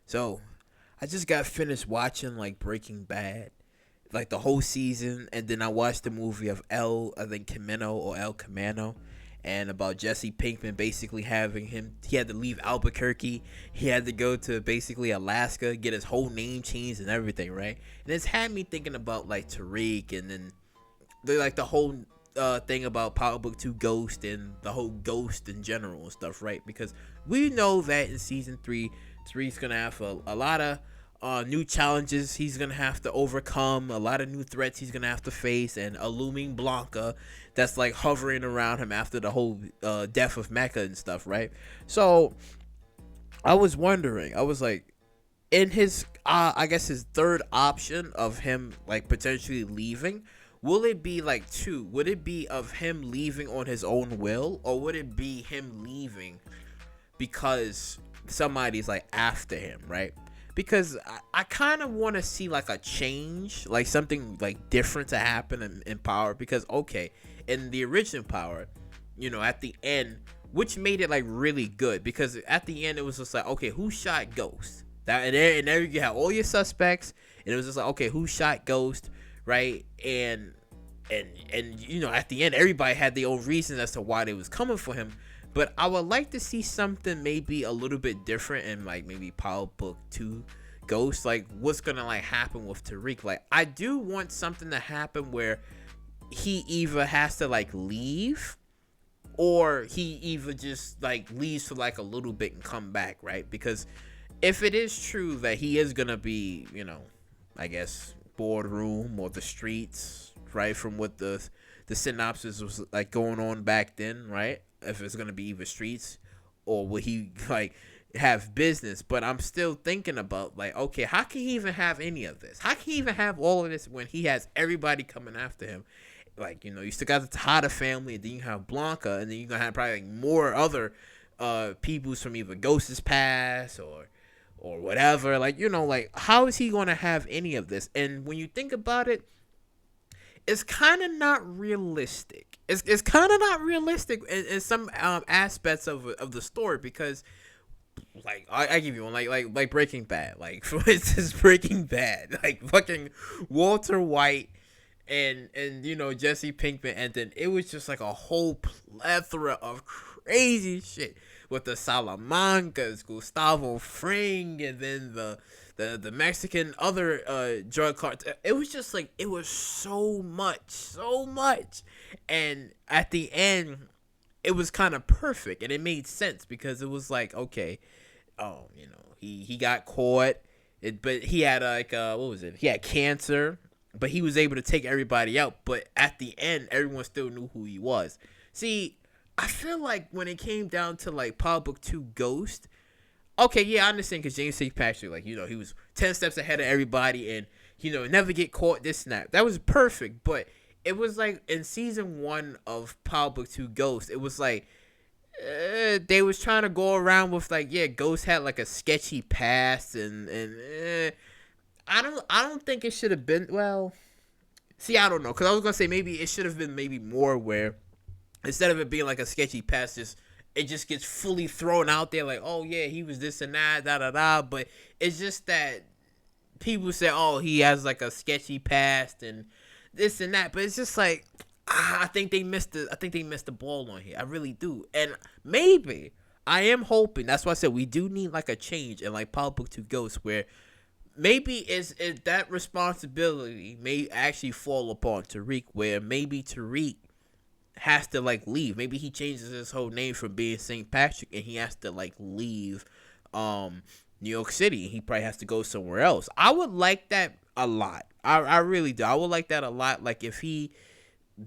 So I just got finished watching like Breaking Bad, like the whole season, and then I watched the movie of I think Camino or El Camino, and about Jesse Pinkman basically having him. He had to leave Albuquerque. He had to go to basically Alaska, get his whole name changed and everything, right? And it's had me thinking about like Tariq, and then the whole thing about Power Book 2 Ghost and the whole Ghost in general and stuff, right? Because we know that in season 3, Tariq's gonna have a lot of new challenges he's gonna have to overcome, a lot of new threats he's gonna have to face, and a looming Blanca that's like hovering around him after the whole death of Mecca and stuff, right? So I was wondering, I was like, in his I guess his third option of him like potentially leaving, will it be like two? Would it be of him leaving on his own will, or would it be him leaving because somebody's like after him, right? Because I kind of want to see like a change, like something like different to happen in Power. Because okay, in the original Power, at the end, which made it like really good, because at the end it was just like, okay, who shot Ghost? And there you have all your suspects, and it was just like, okay, who shot Ghost, right? And at the end everybody had their own reasons as to why they was coming for him. But I would like to see something maybe a little bit different in like maybe Power Book 2 Ghost. Like what's gonna like happen with Tariq. Like I do want something to happen where he either has to like leave, or he either just like leaves for like a little bit and come back, right? Because if it is true that he is gonna be, I guess boardroom or the streets, right? From what the synopsis was like going on back then, right? If it's gonna be either streets or will he like have business. But I'm still thinking about like, okay, how can he even have any of this? How can he even have all of this when he has everybody coming after him? Like, you still got the Tejada family, and then you have Blanca, and then you're gonna have probably like more other peoples from either Ghost's past or whatever. Like, like how is he gonna have any of this? And when you think about it, it's kind of not realistic. It's kind of not realistic in some aspects of the story, because like I give you one, like Breaking Bad, like for instance Breaking Bad, like fucking Walter White and Jesse Pinkman, and then it was just like a whole plethora of crazy shit with the Salamancas, Gustavo Fring, and then the Mexican other drug cartel. It was just like, it was so much, and at the end it was kind of perfect, and it made sense, because it was like, okay, he got caught, but he had like what was it? He had cancer, but he was able to take everybody out. But at the end, everyone still knew who he was. See, I feel like when it came down to like Power Book 2 Ghost, okay, yeah, I understand, because James St. Patrick, like, he was 10 steps ahead of everybody, and, never get caught, this and that. That was perfect, but it was like in season 1 of Power Book 2 Ghost, it was like, they was trying to go around with like, yeah, Ghost had like a sketchy past, and I don't think it should have been, well, see, I don't know, because I was going to say maybe it should have been maybe more where, instead of it being like a sketchy past, it just gets fully thrown out there, like, oh yeah, he was this and that, da da da. But it's just that people say, oh, he has like a sketchy past and this and that. But it's just like, I think they missed the ball on here. I really do. And maybe I am hoping. That's why I said we do need like a change in like Power Book 2 Ghost, where maybe is that responsibility may actually fall upon Tariq, where maybe Tariq has to like leave. Maybe he changes his whole name from being St. Patrick, and he has to like leave New York City. He probably has to go somewhere else. I would like that a lot. I really do. I would like that a lot. Like if he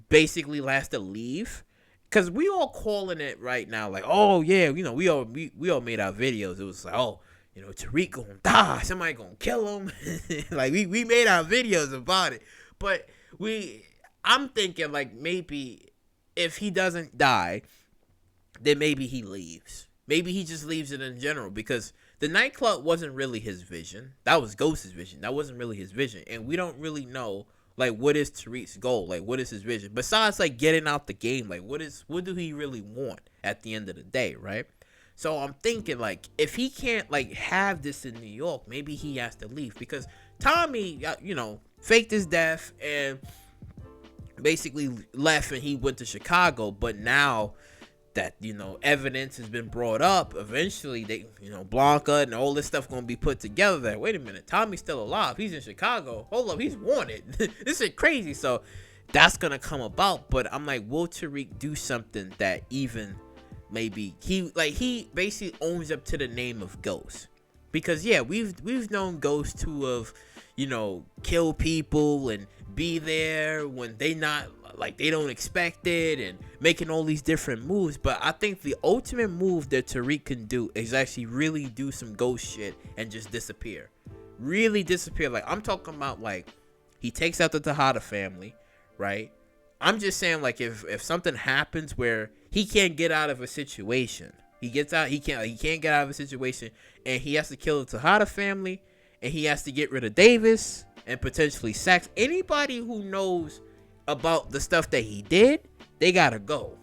basically has to leave, because we all calling it right now like, oh yeah, we all made our videos. It was like, oh, Tariq gonna die, somebody gonna kill him. Like we made our videos about it. But I'm thinking like, maybe if he doesn't die, then maybe he leaves. Maybe he just leaves it in general, because the nightclub wasn't really his vision. That was Ghost's vision. That wasn't really his vision. And we don't really know, like, what is Tariq's goal? Like, what is his vision? Besides, like, getting out the game, like, what do he really want at the end of the day, right? So I'm thinking, like, if he can't, like, have this in New York, maybe he has to leave, because Tommy, faked his death and basically left, and he went to Chicago. But now that, evidence has been brought up, eventually they, Blanca and all this stuff gonna be put together, that, wait a minute, Tommy's still alive, he's in Chicago, hold up, he's wanted. This is crazy. So that's gonna come about. But I'm like, will Tariq do something that even maybe he basically owns up to the name of Ghost? Because yeah, we've known Ghost to have, kill people and be there when they don't expect it, and making all these different moves. But I think the ultimate move that Tariq can do is actually really do some Ghost shit and just disappear. Really disappear. Like, I'm talking about, like, he takes out the Tejada family, right? I'm just saying, like, if something happens where he can't get out of a situation, he can't get out of a situation, and he has to kill the Tejada family, and he has to get rid of Davis and potentially Sax. Anybody who knows about the stuff that he did, they gotta go.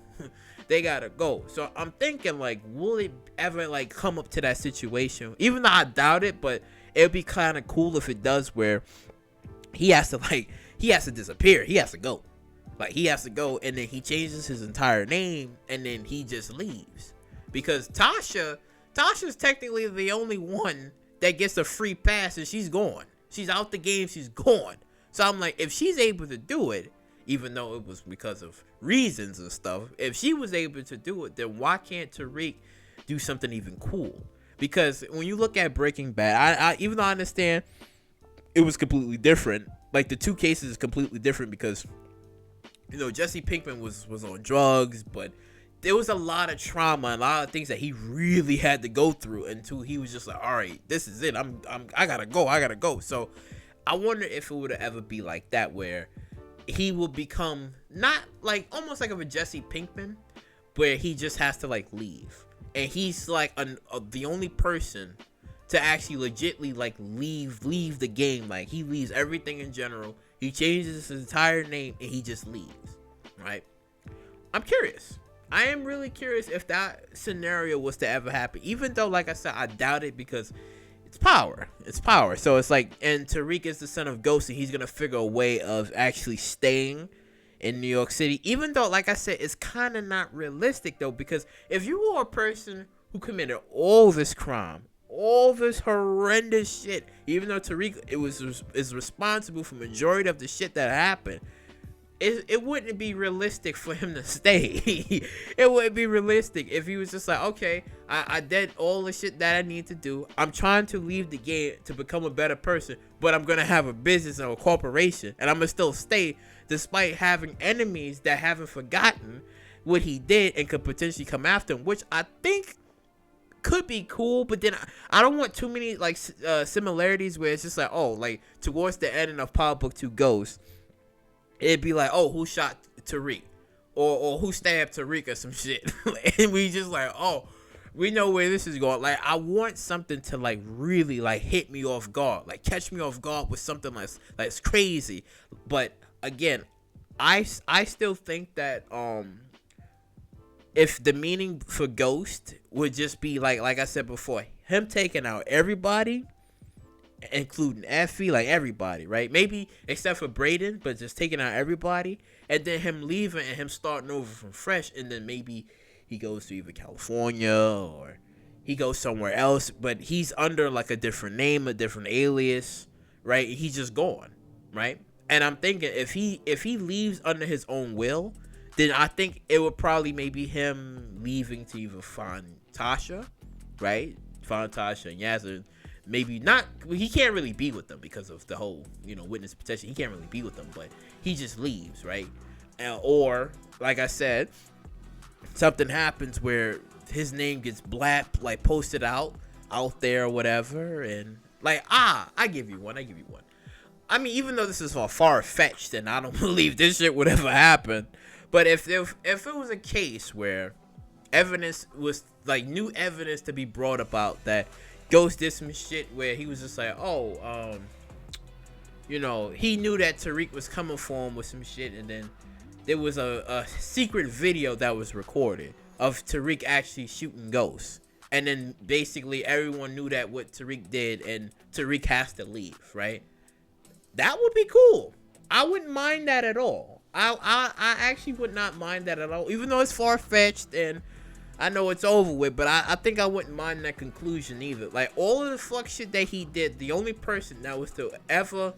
They gotta go. So I'm thinking, like, will it ever, like, come up to that situation? Even though I doubt it, but it'd be kind of cool if it does, where he has to disappear. He has to go. Like, he has to go, and then he changes his entire name, and then he just leaves. Because Tasha's technically the only one that gets a free pass, and she's gone. She's out the game, she's gone. So I'm like, if she's able to do it, even though it was because of reasons and stuff, if she was able to do it, then why can't Tariq do something even cool? Because when you look at Breaking Bad, I even though I understand it was completely different, like, the two cases is completely different, because Jesse Pinkman was on drugs, but there was a lot of trauma and a lot of things that he really had to go through until he was just like, all right, this is it. I gotta go. So I wonder if it would ever be like that, where he will become not like almost like of a Jesse Pinkman, where he just has to, like, leave, and he's like the only person to actually legitly, like, leave the game. Like, he leaves everything in general. He changes his entire name and he just leaves. Right? I'm curious. I am really curious if that scenario was to ever happen. Even though, like I said, I doubt it, because it's power. It's power. So it's like, and Tariq is the son of Ghost, and he's gonna figure a way of actually staying in New York City. Even though, like I said, it's kind of not realistic though, because if you were a person who committed all this crime, all this horrendous shit, even though Tariq is responsible for majority of the shit that happened, it wouldn't be realistic for him to stay. It wouldn't be realistic if he was just like, okay, I did all the shit that I need to do. I'm trying to leave the game to become a better person, but I'm gonna have a business or a corporation, and I'm gonna still stay despite having enemies that haven't forgotten what he did and could potentially come after him, which I think could be cool. But then I don't want too many, like, similarities where it's just like, oh, like, towards the end of Power Book 2 Ghost, it'd be like, oh, who shot Tariq, or who stabbed Tariq, or some shit. And we just like, oh, we know where this is going. Like, I want something to, like, really, like, hit me off guard, like, catch me off guard with something that's crazy. But again, I still think that if the meaning for Ghost would just be like I said before, him taking out everybody, including Effie, like, everybody, right? Maybe except for Brayden, but just taking out everybody, and then him leaving and him starting over from fresh, and then maybe he goes to either California or he goes somewhere else, but he's under, like, a different name, a different alias, right? He's just gone, right? And I'm thinking, if he leaves under his own will, then I think it would probably maybe him leaving to either find Tasha, right? Find Tasha and Yazoo. Maybe not. He can't really be with them because of the whole, witness protection. He can't really be with them, but he just leaves, right? Or, like I said, something happens where his name gets like, posted out there or whatever, and like, I give you one. I mean, even though this is all far-fetched, and I don't believe this shit would ever happen, but if it was a case where evidence was, like, new evidence to be brought about that Ghost did some shit where he was just like, oh, he knew that Tariq was coming for him with some shit, and then there was a secret video that was recorded of Tariq actually shooting Ghost, and then basically everyone knew that what Tariq did, and Tariq has to leave, right? That would be cool. I wouldn't mind that at all. I actually would not mind that at all, even though it's far fetched and I know it's over with. But I think I wouldn't mind that conclusion either. Like all of the fuck shit that he did, the only person that was to ever,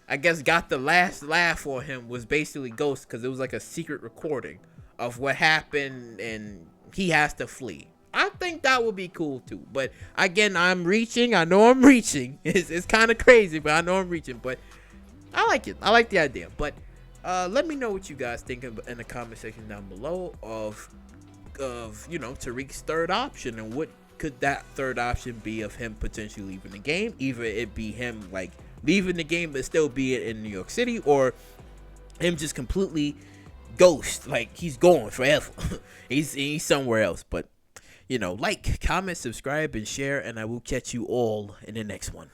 I guess, got the last laugh for him was basically Ghost, because it was like a secret recording of what happened and he has to flee. I think that would be cool too. But again, I'm reaching. I know I'm reaching. It's kind of crazy, but I know I'm reaching. But I like it. I like the idea. But let me know what you guys think in the comment section down below of Tariq's third option, and what could that third option be of him potentially leaving the game. Either it be him like leaving the game but still be in New York City, or him just completely ghost, like he's gone forever. he's somewhere else. But like, comment, subscribe, and share, and I will catch you all in the next one.